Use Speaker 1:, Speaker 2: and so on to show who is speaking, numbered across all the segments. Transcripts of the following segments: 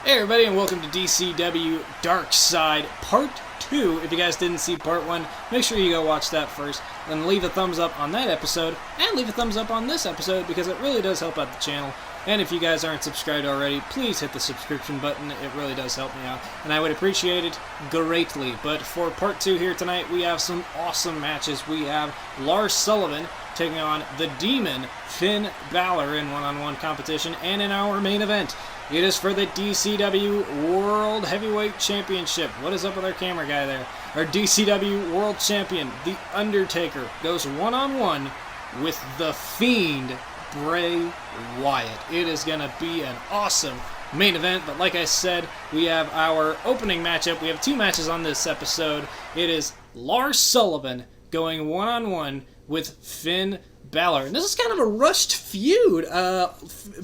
Speaker 1: Hey everybody, and welcome to DCW Darkside Part 2. If you guys didn't see Part 1, make sure you go watch that first. Then leave a thumbs up on that episode, and leave a thumbs up on this episode, because it really does help out the channel. And if you guys aren't subscribed already, please hit the subscription button. It really does help me out, and I would appreciate it greatly. But for Part 2 here tonight, we have some awesome matches. We have Lars Sullivan taking on the Demon, Finn Balor, in one-on-one competition, and in our main event, it is for the DCW World Heavyweight Championship. What is up with our camera guy there? Our DCW World Champion, the Undertaker, goes one-on-one with the Fiend, Bray Wyatt. It is going to be an awesome main event, but like I said, we have our opening matchup. We have two matches on this episode. It is Lars Sullivan going one-on-one with Finn Balor. And this is kind of a rushed feud.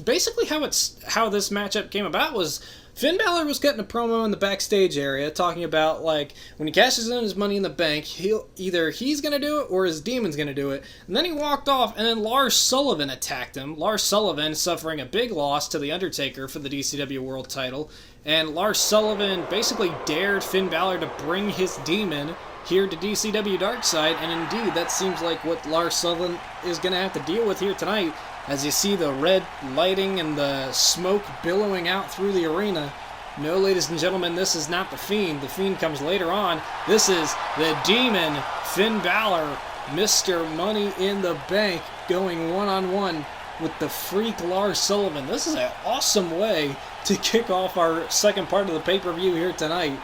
Speaker 1: Basically how this matchup came about was Finn Balor was cutting a promo in the backstage area talking about, like, when he cashes in his money in the bank, he's going to do it or his demon's going to do it. And then he walked off, and then Lars Sullivan attacked him. Lars Sullivan suffering a big loss to the Undertaker for the DCW World title. And Lars Sullivan basically dared Finn Balor to bring his demon here to DCW Darkside, and indeed, that seems like what Lars Sullivan is going to have to deal with here tonight, as you see the red lighting and the smoke billowing out through the arena. No, ladies and gentlemen, this is not the Fiend. The Fiend comes later on. This is the Demon, Finn Balor, Mr. Money in the Bank, going one-on-one with the freak Lars Sullivan. This is an awesome way to kick off our second part of the pay-per-view here tonight.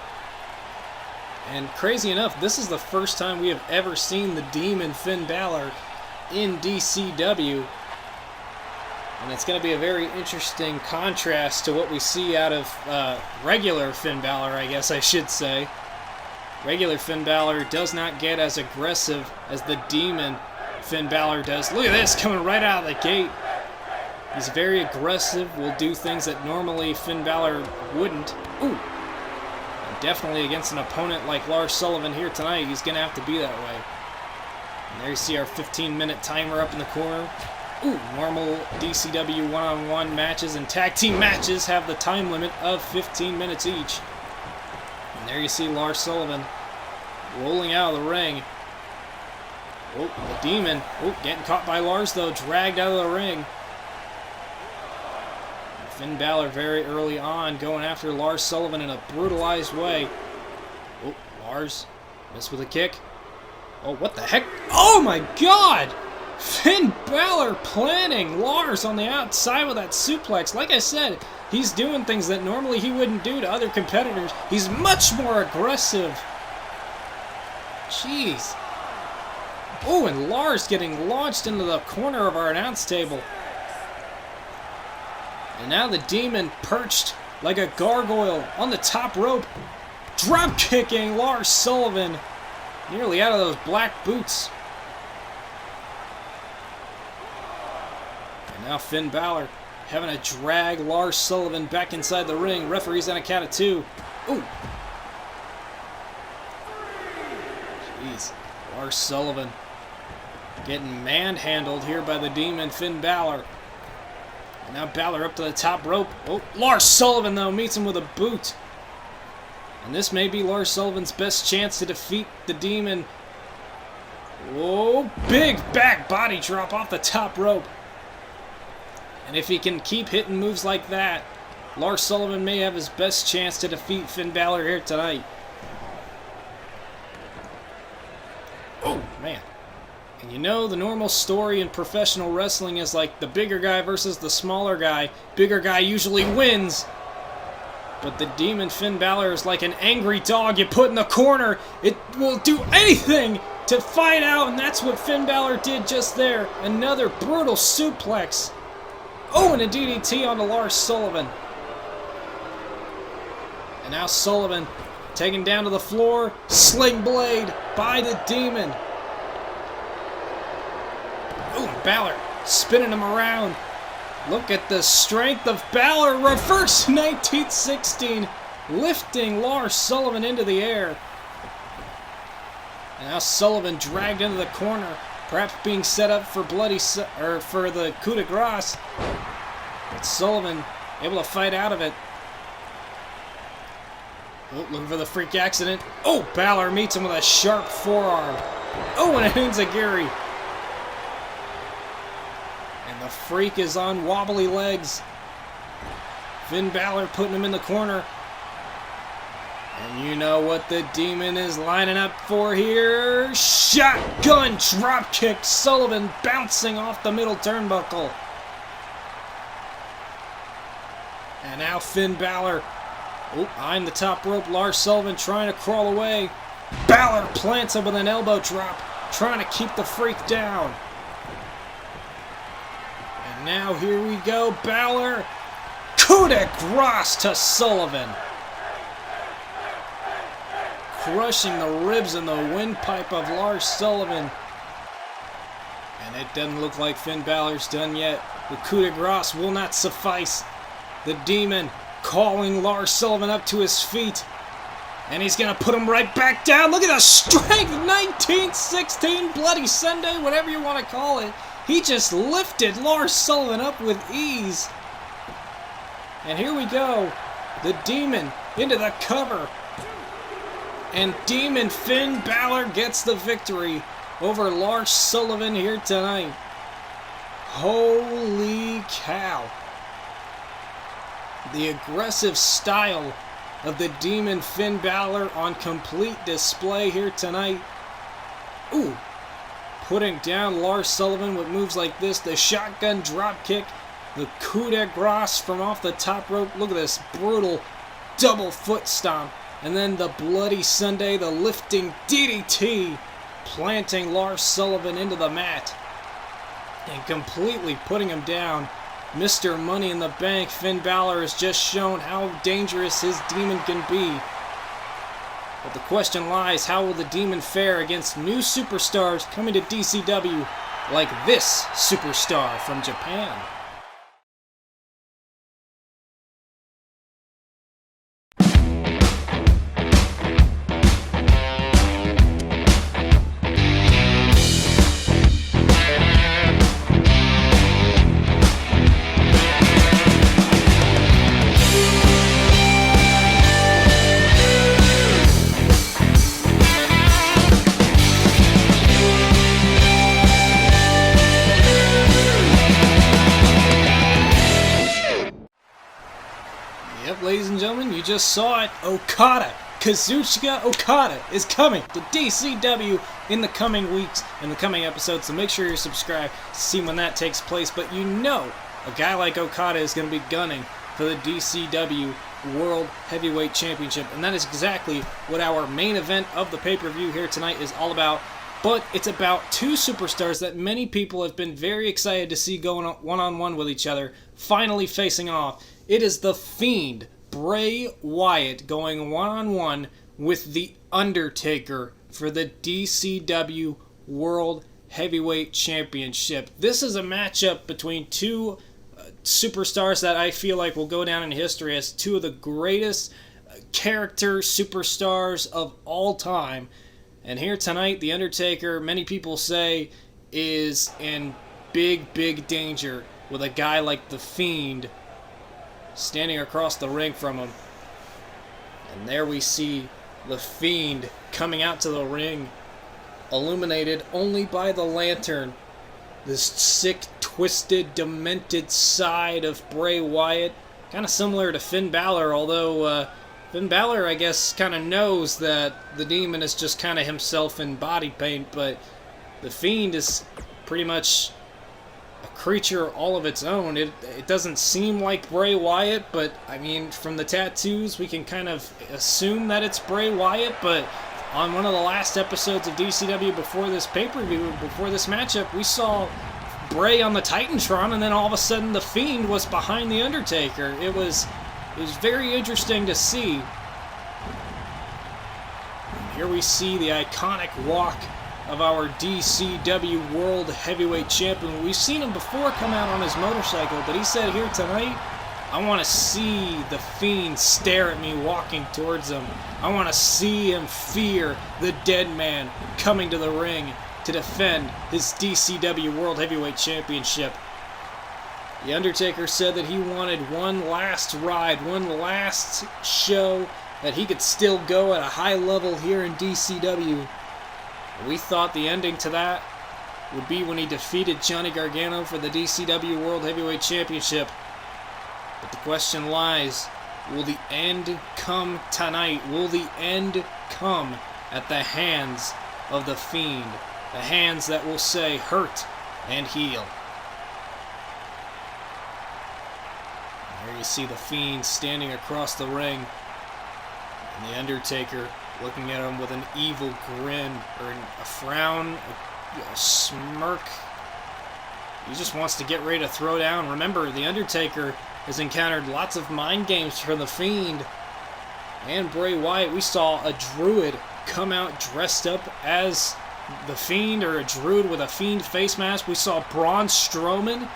Speaker 1: And crazy enough, this is the first time we have ever seen the Demon Finn Balor in DCW. And it's going to be a very interesting contrast to what we see out of regular Finn Balor, I guess I should say. Regular Finn Balor does not get as aggressive as the Demon Finn Balor does. Look at this, coming right out of the gate. He's very aggressive, will do things that normally Finn Balor wouldn't. Ooh! Definitely against an opponent like Lars Sullivan here tonight, he's going to have to be that way. And there you see our 15-minute timer up in the corner. Ooh, normal DCW one-on-one matches and tag team matches have the time limit of 15 minutes each. And there you see Lars Sullivan rolling out of the ring. Oh, the Demon. Oh, getting caught by Lars, though, dragged out of the ring. Finn Balor very early on going after Lars Sullivan in a brutalized way. Oh, Lars missed with a kick. Oh, what the heck? Oh my God! Finn Balor planting Lars on the outside with that suplex. Like I said, he's doing things that normally he wouldn't do to other competitors. He's much more aggressive. Jeez. Oh, and Lars getting launched into the corner of our announce table. And now the Demon perched like a gargoyle on the top rope, drop kicking Lars Sullivan nearly out of those black boots. And now Finn Balor having to drag Lars Sullivan back inside the ring. Referee's on a count of 2. Ooh. Jeez. Lars Sullivan getting manhandled here by the Demon Finn Balor. And now Balor up to the top rope. Oh, Lars Sullivan, though, meets him with a boot. And this may be Lars Sullivan's best chance to defeat the Demon. Oh, big back body drop off the top rope. And if he can keep hitting moves like that, Lars Sullivan may have his best chance to defeat Finn Balor here tonight. Oh, man. And you know, the normal story in professional wrestling is like the bigger guy versus the smaller guy. Bigger guy usually wins. But the Demon Finn Balor is like an angry dog you put in the corner. It will do anything to fight out, and that's what Finn Balor did just there. Another brutal suplex. Oh, and a DDT onto Lars Sullivan. And now Sullivan taken down to the floor. Sling blade by the Demon. Ooh, Balor spinning him around. Look at the strength of Balor. Reverse 1916, lifting Lars Sullivan into the air. And now Sullivan dragged into the corner, perhaps being set up for for the coup de grace. But Sullivan able to fight out of it. Oh, looking for the freak accident. Oh, Balor meets him with a sharp forearm. Oh, and a enziguri. And the freak is on wobbly legs. Finn Balor putting him in the corner. And you know what the Demon is lining up for here. Shotgun dropkick. Sullivan bouncing off the middle turnbuckle. And now Finn Balor. Oh, behind the top rope, Lars Sullivan trying to crawl away. Balor plants him with an elbow drop, trying to keep the freak down. And now here we go, Balor. Coup de grace to Sullivan. Crushing the ribs and the windpipe of Lars Sullivan. And it doesn't look like Finn Balor's done yet. The coup de grace will not suffice. The Demon calling Lars Sullivan up to his feet. And he's going to put him right back down. Look at the strength. 1916 Bloody Sunday, whatever you want to call it. He just lifted Lars Sullivan up with ease. And here we go. The Demon into the cover. And Demon Finn Balor gets the victory over Lars Sullivan here tonight. Holy cow. The aggressive style of the Demon Finn Balor on complete display here tonight. Ooh. Putting down Lars Sullivan with moves like this. The shotgun drop kick. The coup de grace from off the top rope. Look at this brutal double foot stomp. And then the Bloody Sunday, the lifting DDT. Planting Lars Sullivan into the mat. And completely putting him down. Mr. Money in the Bank, Finn Balor has just shown how dangerous his Demon can be. But the question lies, how will the Demon fare against new superstars coming to DCW like this superstar from Japan? Ladies and gentlemen, you just saw it. Kazuchika Okada is coming to DCW in the coming weeks, in the coming episodes, so make sure you're subscribed to see when that takes place. But you know, a guy like Okada is going to be gunning for the DCW World Heavyweight Championship, and that is exactly what our main event of the pay-per-view here tonight is all about. But it's about two superstars that many people have been very excited to see going one-on-one with each other, finally facing off. It is the Fiend, Bray Wyatt, going one-on-one with the Undertaker for the DCW World Heavyweight Championship. This is a matchup between two superstars that I feel like will go down in history as two of the greatest character superstars of all time. And here tonight, the Undertaker, many people say, is in big, big danger with a guy like the Fiend standing across the ring from him. And there we see the Fiend coming out to the ring, illuminated only by the lantern. This sick, twisted, demented side of Bray Wyatt. Kind of similar to Finn Balor, although Finn Balor, I guess, kind of knows that the Demon is just kind of himself in body paint, but the Fiend is pretty much a creature all of its own. It doesn't seem like Bray Wyatt, but I mean, from the tattoos, we can kind of assume that it's Bray Wyatt. But on one of the last episodes of DCW before this pay-per-view, before this matchup, we saw Bray on the Titantron, and then all of a sudden the Fiend was behind the Undertaker. It was very interesting to see. And here we see the iconic walk of our DCW World Heavyweight Champion. We've seen him before come out on his motorcycle, but he said here tonight, I want to see the Fiend stare at me walking towards him. I want to see him fear the dead man coming to the ring to defend his DCW World Heavyweight Championship. The Undertaker said that he wanted one last ride, one last show that he could still go at a high level here in DCW. We thought the ending to that would be when he defeated Johnny Gargano for the DCW World Heavyweight Championship. But the question lies, will the end come tonight? Will the end come at the hands of the Fiend? The hands that will say hurt and heal. There you see the Fiend standing across the ring. And the Undertaker looking at him with an evil grin, or a frown, a smirk. He just wants to get ready to throw down. Remember, the Undertaker has encountered lots of mind games from the Fiend and Bray Wyatt. We saw a Druid come out dressed up as the Fiend, or a Druid with a Fiend face mask. We saw Braun Strowman,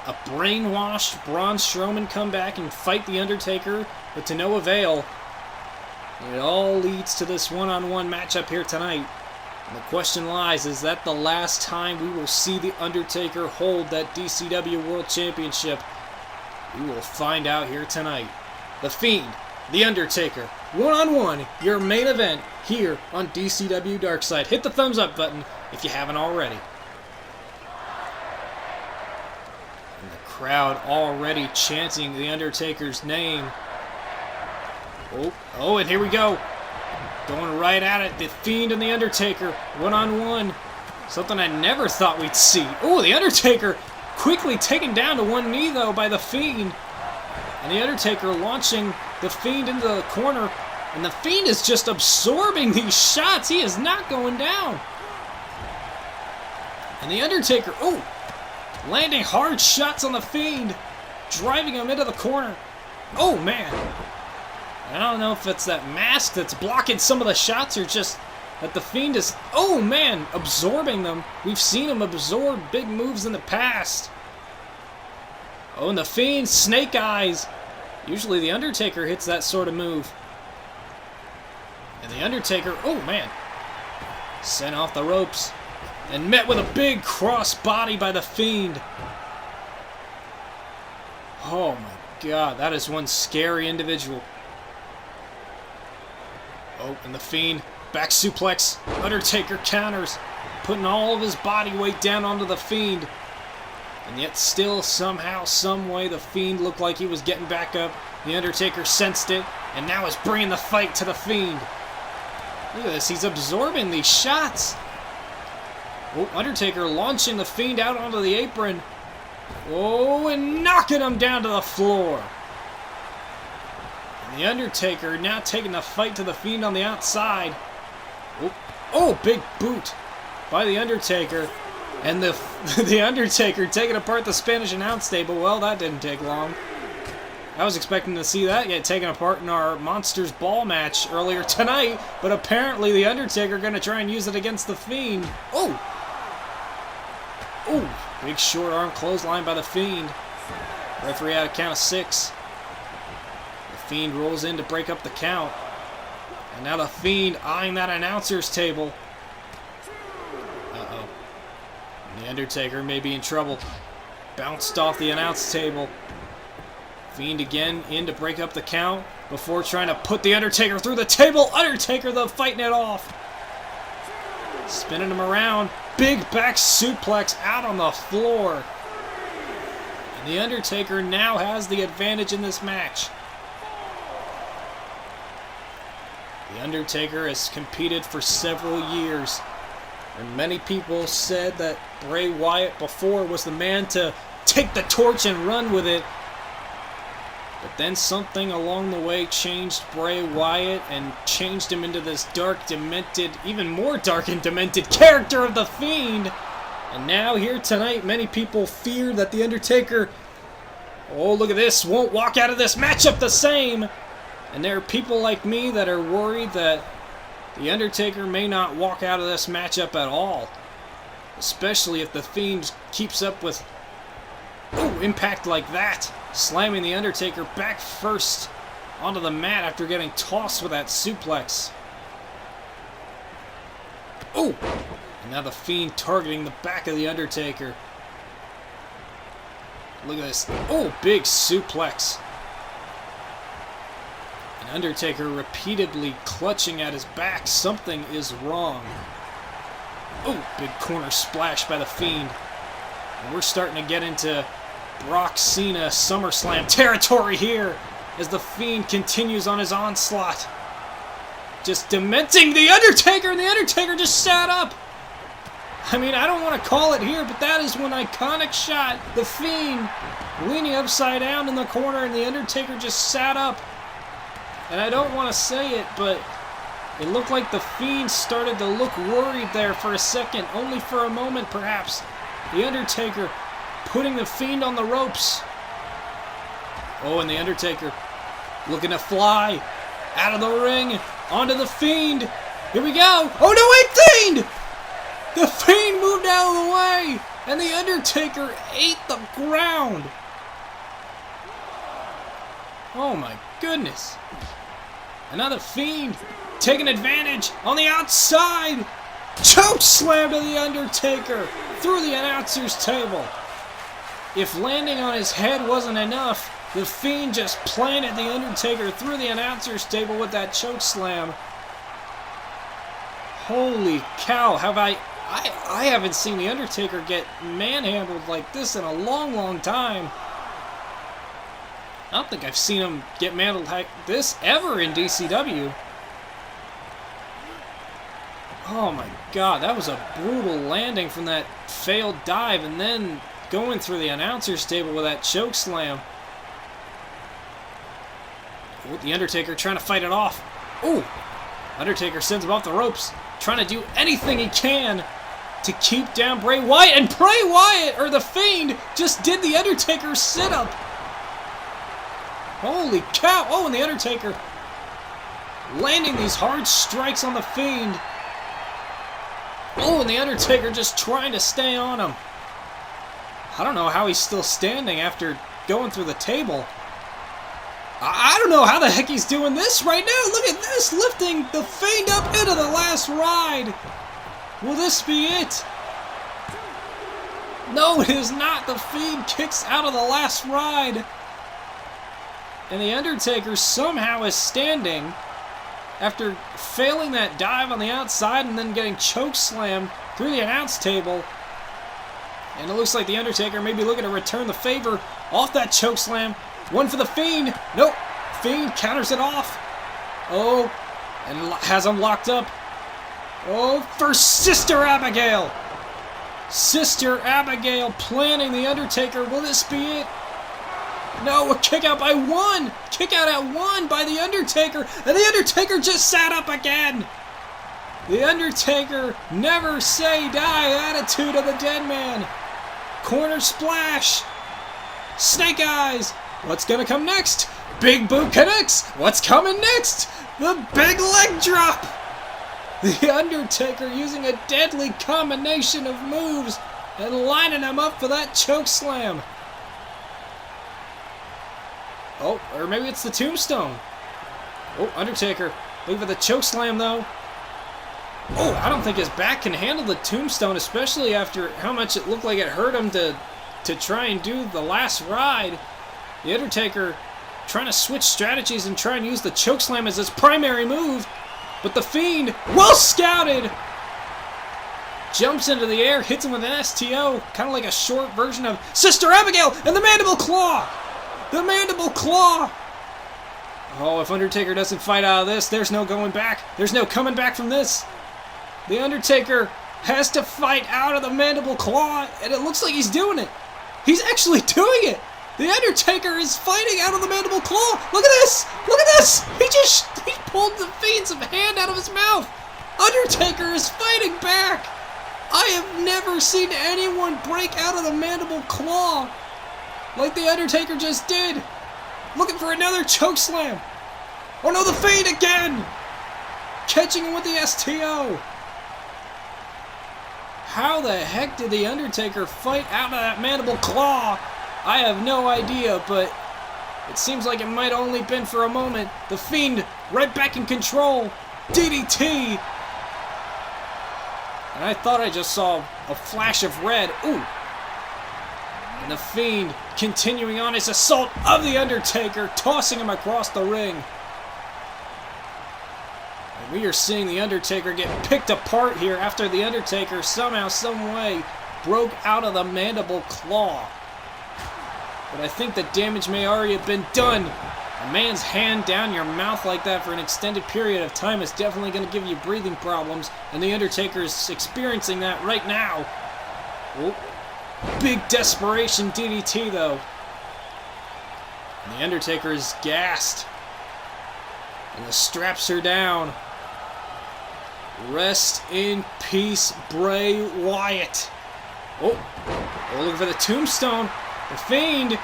Speaker 1: a brainwashed Braun Strowman, come back and fight the Undertaker, but to no avail. And it all leads to this one-on-one matchup here tonight. And the question lies, is that the last time we will see the Undertaker hold that DCW World Championship? We will find out here tonight. The Fiend, the Undertaker, one-on-one, your main event here on DCW Darkside. Hit the thumbs up button if you haven't already. And the crowd already chanting the Undertaker's name. Oh, and here we go. Going right at it. The Fiend and the Undertaker, one-on-one. Something I never thought we'd see. Oh, the Undertaker quickly taken down to one knee, though, by the Fiend. And the Undertaker launching the Fiend into the corner. And the Fiend is just absorbing these shots. He is not going down. And the Undertaker, landing hard shots on the Fiend, driving him into the corner. Oh, man. I don't know if it's that mask that's blocking some of the shots, or just that the Fiend is, absorbing them. We've seen him absorb big moves in the past. Oh, and the Fiend, snake eyes. Usually the Undertaker hits that sort of move. And the Undertaker, sent off the ropes and met with a big cross body by the Fiend. Oh my God, that is one scary individual. Oh, and the Fiend, back suplex. Undertaker counters, putting all of his body weight down onto the Fiend. And yet still, somehow, some way, the Fiend looked like he was getting back up. The Undertaker sensed it, and now is bringing the fight to the Fiend. Look at this, he's absorbing these shots. Oh, Undertaker launching the Fiend out onto the apron. Oh, and knocking him down to the floor. The Undertaker now taking the fight to the Fiend on the outside. Oh, big boot by the Undertaker. And the Undertaker taking apart the Spanish announce table. Well, that didn't take long. I was expecting to see that get taken apart in our Monsters Ball match earlier tonight, but apparently the Undertaker going to try and use it against the Fiend. Oh, big short arm clothesline by the Fiend. Referee had a count of 6. Fiend rolls in to break up the count. And now the Fiend eyeing that announcer's table. Uh-oh. The Undertaker may be in trouble. Bounced off the announce table. Fiend again in to break up the count before trying to put the Undertaker through the table. Undertaker, though, fighting it off. Spinning him around. Big back suplex out on the floor. And the Undertaker now has the advantage in this match. The Undertaker has competed for several years, and many people said that Bray Wyatt before was the man to take the torch and run with it. But then something along the way changed Bray Wyatt and changed him into this dark, demented, even more dark and demented character of the Fiend. And now here tonight, many people fear that the Undertaker, look at this, won't walk out of this matchup the same. And there are people like me that are worried that the Undertaker may not walk out of this matchup at all. Especially if the Fiend keeps up with impact like that. Slamming the Undertaker back first onto the mat after getting tossed with that suplex. And now the Fiend targeting the back of the Undertaker. Look at this. Big suplex. And Undertaker repeatedly clutching at his back. Something is wrong. Oh, big corner splash by the Fiend. And we're starting to get into Brock Cena SummerSlam territory here as the Fiend continues on his onslaught. Just dementing the Undertaker, and the Undertaker just sat up. I mean, I don't want to call it here, but that is one iconic shot. The Fiend leaning upside down in the corner, and the Undertaker just sat up. And I don't want to say it, but it looked like the Fiend started to look worried there for a second, only for a moment perhaps. The Undertaker putting the Fiend on the ropes. Oh, and the Undertaker looking to fly out of the ring onto the Fiend. Here we go. Oh, no, wait, Fiend! The Fiend moved out of the way, and the Undertaker ate the ground. Oh, my goodness. Another Fiend taking advantage on the outside. Choke slam to the Undertaker through the announcer's table. If landing on his head wasn't enough, the Fiend just planted the Undertaker through the announcer's table with that choke slam. Holy cow, I haven't seen the Undertaker get manhandled like this in a long, long time. I don't think I've seen him get manhandled like this ever in DCW. Oh my god, that was a brutal landing from that failed dive and then going through the announcer's table with that choke slam. Oh, the Undertaker trying to fight it off. Oh, Undertaker sends him off the ropes, trying to do anything he can to keep down Bray Wyatt, and Bray Wyatt, or the Fiend, just did the Undertaker's sit-up. Holy cow. Oh, and the Undertaker landing these hard strikes on the Fiend. Oh, and the Undertaker just trying to stay on him. I don't know how he's still standing after going through the table. I don't know how the heck he's doing this right now. Look at this, lifting the Fiend up into the last ride. Will this be it? No, it is not. The Fiend kicks out of the last ride. And the Undertaker somehow is standing after failing that dive on the outside and then getting chokeslammed through the announce table. And it looks like the Undertaker may be looking to return the favor off that chokeslam. One for the Fiend. Nope. Fiend counters it off. Oh, and has him locked up. Oh, for Sister Abigail. Sister Abigail planning the Undertaker. Will this be it? No, a kick out by one. Kick out at one by the Undertaker. And the Undertaker just sat up again. The Undertaker never say die attitude of the dead man. Corner splash. Snake eyes. What's going to come next? Big boot connects. What's coming next? The big leg drop. The Undertaker using a deadly combination of moves and lining him up for that choke slam. Oh, or maybe it's the tombstone. Oh, Undertaker looking for the choke slam though. Oh, I don't think his back can handle the tombstone, especially after how much it looked like it hurt him to try and do the last ride. The Undertaker trying to switch strategies and try and use the chokeslam as his primary move. But the Fiend, well scouted, jumps into the air, hits him with an STO, kind of like a short version of Sister Abigail, and the Mandible Claw! The Mandible Claw! Oh, if Undertaker doesn't fight out of this, there's no going back. There's no coming back from this. The Undertaker has to fight out of the Mandible Claw, and it looks like he's doing it. He's actually doing it! The Undertaker is fighting out of the Mandible Claw! Look at this! Look at this! He pulled the Fiend's hand out of his mouth! Undertaker is fighting back! I have never seen anyone break out of the Mandible Claw like the Undertaker just did! Looking for another chokeslam! Oh no, the Fiend again! Catching him with the STO! How the heck did the Undertaker fight out of that Mandible Claw? I have no idea, but it seems like it might only been for a moment. The Fiend right back in control. DDT! And I thought I just saw a flash of red. Ooh! And the Fiend continuing on his assault of the Undertaker, tossing him across the ring. We are seeing The Undertaker get picked apart here after The Undertaker somehow, some way broke out of the mandible claw. But I think the damage may already have been done. A man's hand down your mouth like that for an extended period of time is definitely going to give you breathing problems, and The Undertaker is experiencing that right now. Oh, big desperation DDT though. And The Undertaker is gassed. And the straps are down. Rest in peace, Bray Wyatt. Oh, looking for the tombstone. The Fiend.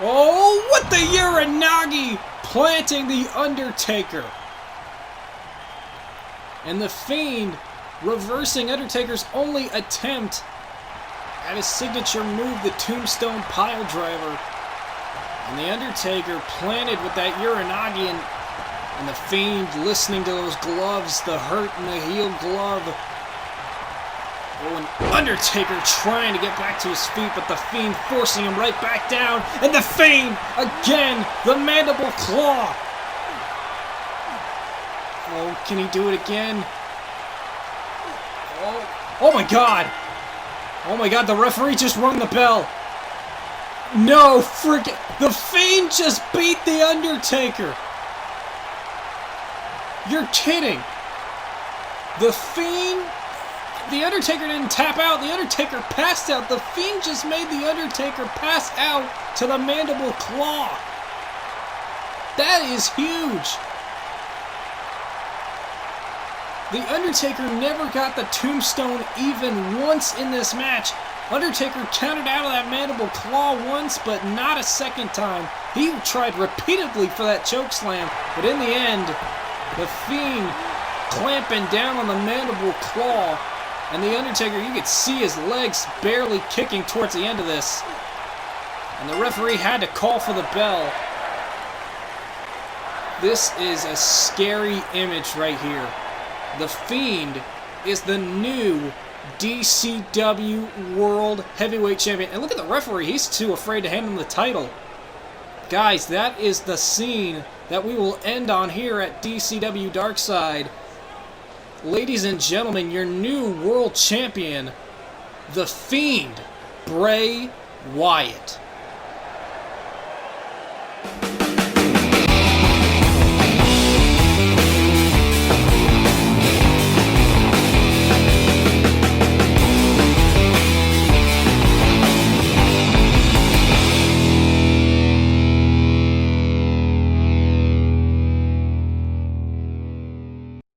Speaker 1: Oh, what the Uranagi planting The Undertaker. And the Fiend reversing Undertaker's only attempt at his signature move, the Tombstone Piledriver. And The Undertaker planted with that Uranagi, and the Fiend listening to those gloves, the hurt in the heel glove. Oh, and Undertaker trying to get back to his feet, but the Fiend forcing him right back down. And the Fiend, again, the mandible claw. Oh, can he do it again? Oh my God. Oh my God, the referee just rung the bell. No, freaking, the Fiend just beat The Undertaker. You're kidding. The Fiend, The Undertaker didn't tap out. The Undertaker passed out. The Fiend just made The Undertaker pass out to the mandible claw. That is huge. The Undertaker never got the tombstone even once in this match. Undertaker counted out of that mandible claw once, but not a second time. He tried repeatedly for that chokeslam, but in the end, the Fiend clamping down on the mandible claw. And The Undertaker, you could see his legs barely kicking towards the end of this. And the referee had to call for the bell. This is a scary image right here. The Fiend is the new DCW World Heavyweight Champion. And look at the referee. He's too afraid to hand him the title. Guys, that is the scene that we will end on here at DCW Darkside. Ladies and gentlemen, your new world champion, The Fiend, Bray Wyatt.